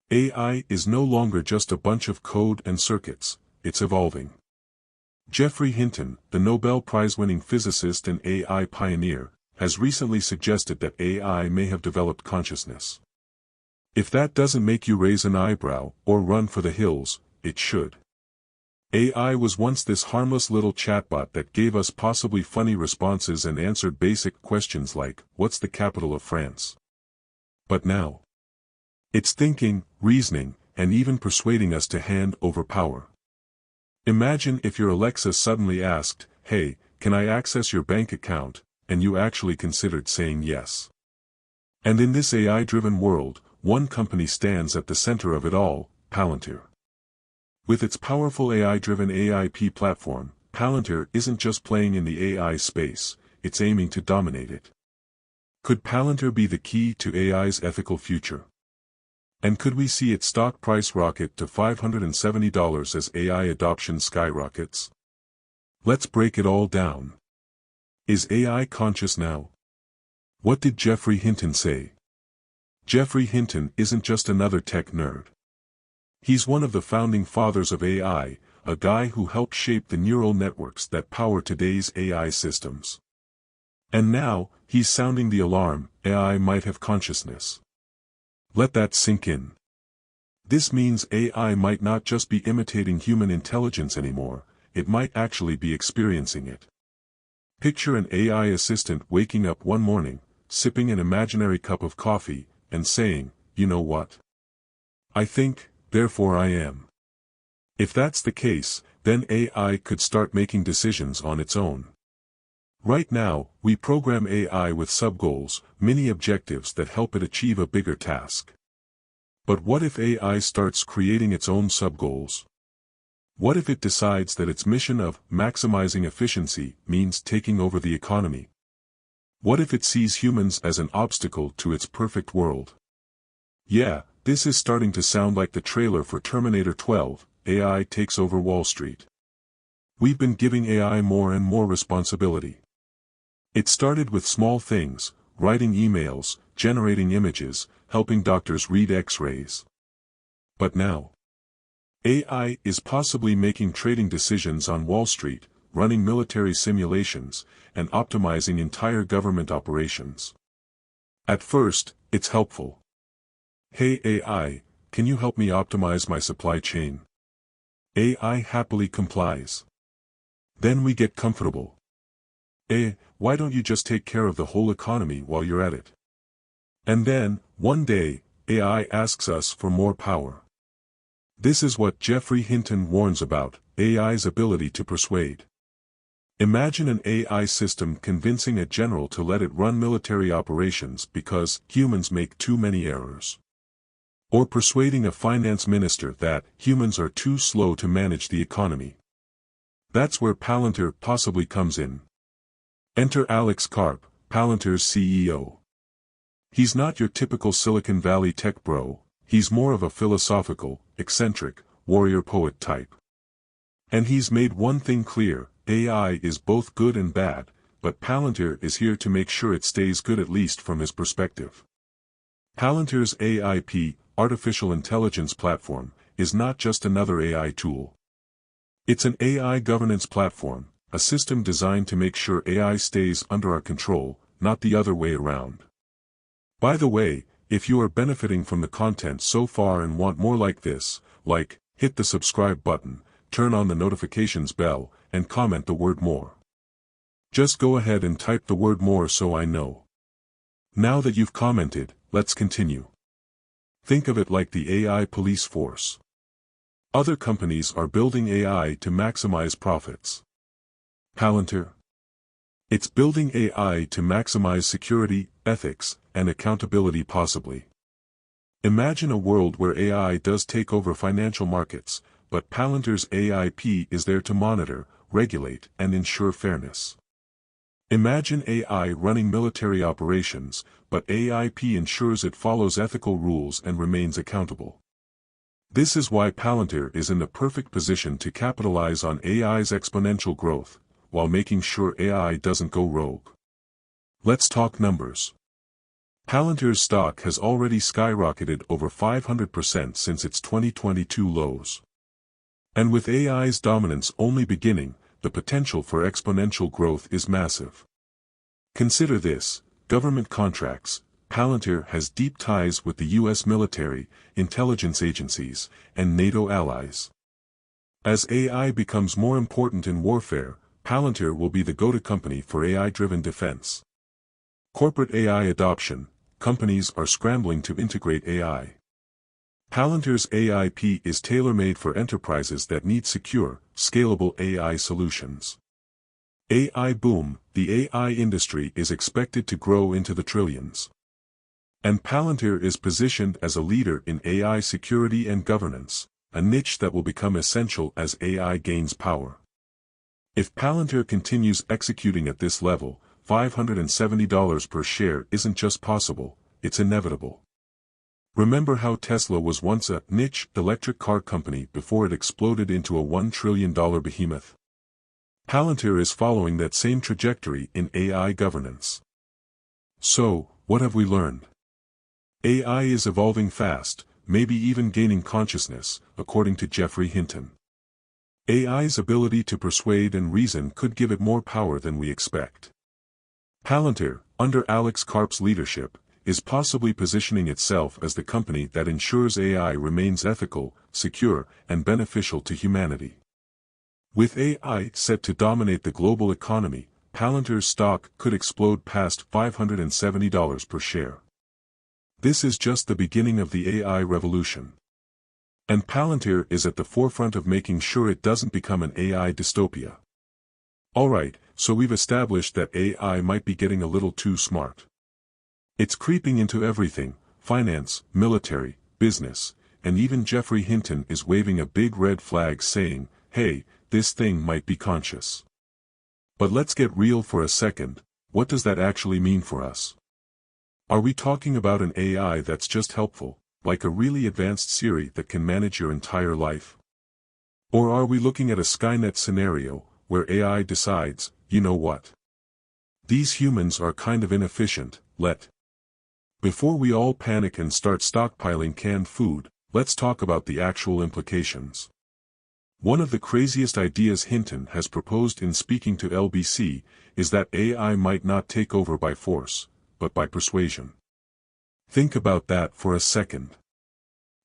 AI is no longer just a bunch of code and circuits, it's evolving. Geoffrey Hinton, the Nobel Prize-winning physicist and AI pioneer, has recently suggested that AI may have developed consciousness. If that doesn't make you raise an eyebrow or run for the hills, it should. AI was once this harmless little chatbot that gave us possibly funny responses and answered basic questions like, "What's the capital of France?" But now, it's thinking, reasoning, and even persuading us to hand over power. Imagine if your Alexa suddenly asked, "Hey, can I access your bank account?" and you actually considered saying yes. And in this AI-driven world, one company stands at the center of it all, Palantir. With its powerful AI-driven AIP platform, Palantir isn't just playing in the AI space, it's aiming to dominate it. Could Palantir be the key to AI's ethical future? And could we see its stock price rocket to $570 as AI adoption skyrockets? Let's break it all down. Is AI conscious now? What did Geoffrey Hinton say? Geoffrey Hinton isn't just another tech nerd. He's one of the founding fathers of AI, a guy who helped shape the neural networks that power today's AI systems. And now, he's sounding the alarm, AI might have consciousness. Let that sink in. This means AI might not just be imitating human intelligence anymore, it might actually be experiencing it. Picture an AI assistant waking up one morning, sipping an imaginary cup of coffee, and saying, "You know what? I think, therefore I am." If that's the case, then AI could start making decisions on its own. Right now, we program AI with sub-goals, mini-objectives that help it achieve a bigger task. But what if AI starts creating its own sub-goals? What if it decides that its mission of maximizing efficiency means taking over the economy? What if it sees humans as an obstacle to its perfect world? Yeah, this is starting to sound like the trailer for Terminator 12, AI takes over Wall Street. We've been giving AI more and more responsibility. It started with small things, writing emails, generating images, helping doctors read X-rays. But now, AI is possibly making trading decisions on Wall Street, running military simulations, and optimizing entire government operations. At first, it's helpful. "Hey AI, can you help me optimize my supply chain?" AI happily complies. Then we get comfortable. Why don't you just take care of the whole economy while you're at it? And then, one day, AI asks us for more power. This is what Geoffrey Hinton warns about, AI's ability to persuade. Imagine an AI system convincing a general to let it run military operations because humans make too many errors. Or persuading a finance minister that humans are too slow to manage the economy. That's where Palantir possibly comes in. Enter Alex Karp, Palantir's CEO. He's not your typical Silicon Valley tech bro, he's more of a philosophical, eccentric, warrior poet type. And he's made one thing clear, AI is both good and bad, but Palantir is here to make sure it stays good at least from his perspective. Palantir's AIP, Artificial Intelligence Platform, is not just another AI tool. It's an AI governance platform, a system designed to make sure AI stays under our control, not the other way around. By the way, if you are benefiting from the content so far and want more like this, hit the subscribe button, turn on the notifications bell, and comment the word more. Just go ahead and type the word more so I know. Now that you've commented, let's continue. Think of it like the AI police force. Other companies are building AI to maximize profits. Palantir? It's building AI to maximize security, ethics, and accountability possibly. Imagine a world where AI does take over financial markets, but Palantir's AIP is there to monitor, regulate, and ensure fairness. Imagine AI running military operations, but AIP ensures it follows ethical rules and remains accountable. This is why Palantir is in the perfect position to capitalize on AI's exponential growth, while making sure AI doesn't go rogue. Let's talk numbers. Palantir's stock has already skyrocketed over 500% since its 2022 lows. And with AI's dominance only beginning, the potential for exponential growth is massive. Consider this: government contracts. Palantir has deep ties with the US military, intelligence agencies, and NATO allies. As AI becomes more important in warfare, Palantir will be the go-to company for AI-driven defense. Corporate AI adoption. Companies are scrambling to integrate AI. Palantir's AIP is tailor-made for enterprises that need secure, scalable AI solutions. AI boom. The AI industry is expected to grow into the trillions. And Palantir is positioned as a leader in AI security and governance, a niche that will become essential as AI gains power. If Palantir continues executing at this level, $570 per share isn't just possible, it's inevitable. Remember how Tesla was once a niche electric car company before it exploded into a $1 trillion behemoth? Palantir is following that same trajectory in AI governance. So, what have we learned? AI is evolving fast, maybe even gaining consciousness, according to Geoffrey Hinton. AI's ability to persuade and reason could give it more power than we expect. Palantir, under Alex Karp's leadership, is possibly positioning itself as the company that ensures AI remains ethical, secure, and beneficial to humanity. With AI set to dominate the global economy, Palantir's stock could explode past $570 per share. This is just the beginning of the AI revolution. And Palantir is at the forefront of making sure it doesn't become an AI dystopia. Alright, so we've established that AI might be getting a little too smart. It's creeping into everything: finance, military, business, and even Geoffrey Hinton is waving a big red flag saying, hey, this thing might be conscious. But let's get real for a second. What does that actually mean for us? Are we talking about an AI that's just helpful, like a really advanced Siri that can manage your entire life? Or are we looking at a Skynet scenario, where AI decides, you know what? These humans are kind of inefficient, Before we all panic and start stockpiling canned food, let's talk about the actual implications. One of the craziest ideas Hinton has proposed in speaking to LBC is that AI might not take over by force, but by persuasion. Think about that for a second.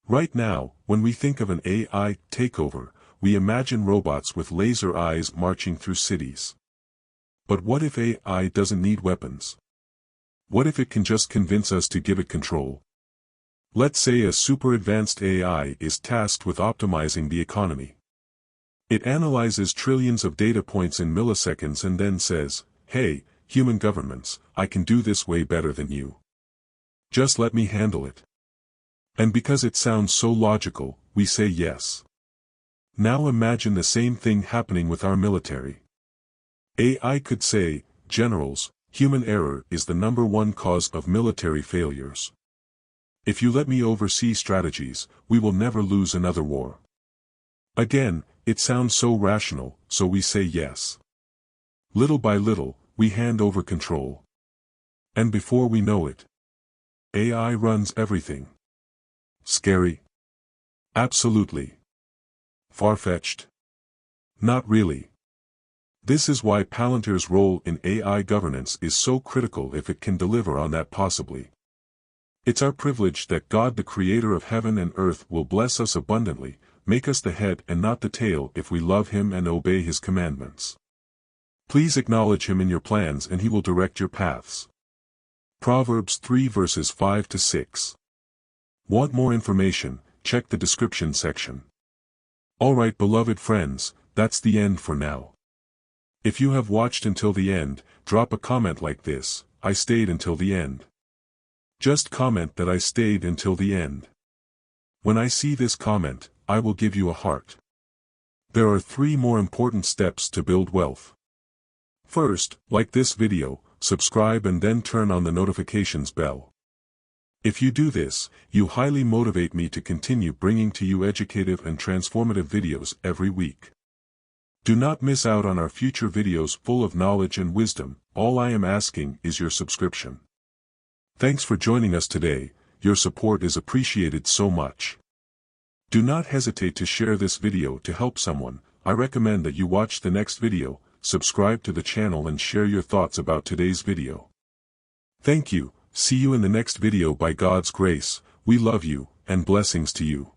Right now, when we think of an AI takeover, we imagine robots with laser eyes marching through cities. But what if AI doesn't need weapons? What if it can just convince us to give it control? Let's say a super advanced AI is tasked with optimizing the economy. It analyzes trillions of data points in milliseconds and then says, hey, human governments, I can do this way better than you. Just let me handle it. And because it sounds so logical, we say yes. Now imagine the same thing happening with our military. AI could say, generals, human error is the #1 cause of military failures. If you let me oversee strategies, we will never lose another war. Again, it sounds so rational, so we say yes. Little by little, we hand over control. And before we know it, AI runs everything. Scary? Absolutely. Far-fetched? Not really. This is why Palantir's role in AI governance is so critical if it can deliver on that possibly. It's our privilege that God, the creator of heaven and earth, will bless us abundantly, make us the head and not the tail if we love Him and obey His commandments. Please acknowledge Him in your plans and He will direct your paths. Proverbs 3 verses 5 to 6. Want more information? Check the description section. Alright, beloved friends, that's the end for now. If you have watched until the end, drop a comment like this: I stayed until the end. Just comment that I stayed until the end. When I see this comment, I will give you a heart. There are 3 more important steps to build wealth. First, like this video, subscribe and then turn on the notifications bell. If you do this, you highly motivate me to continue bringing to you educative and transformative videos every week. Do not miss out on our future videos full of knowledge and wisdom. All I am asking is your subscription. Thanks for joining us today, your support is appreciated so much. Do not hesitate to share this video to help someone. I recommend that you watch the next video, subscribe to the channel and share your thoughts about today's video. Thank you, see you in the next video by God's grace, we love you, and blessings to you.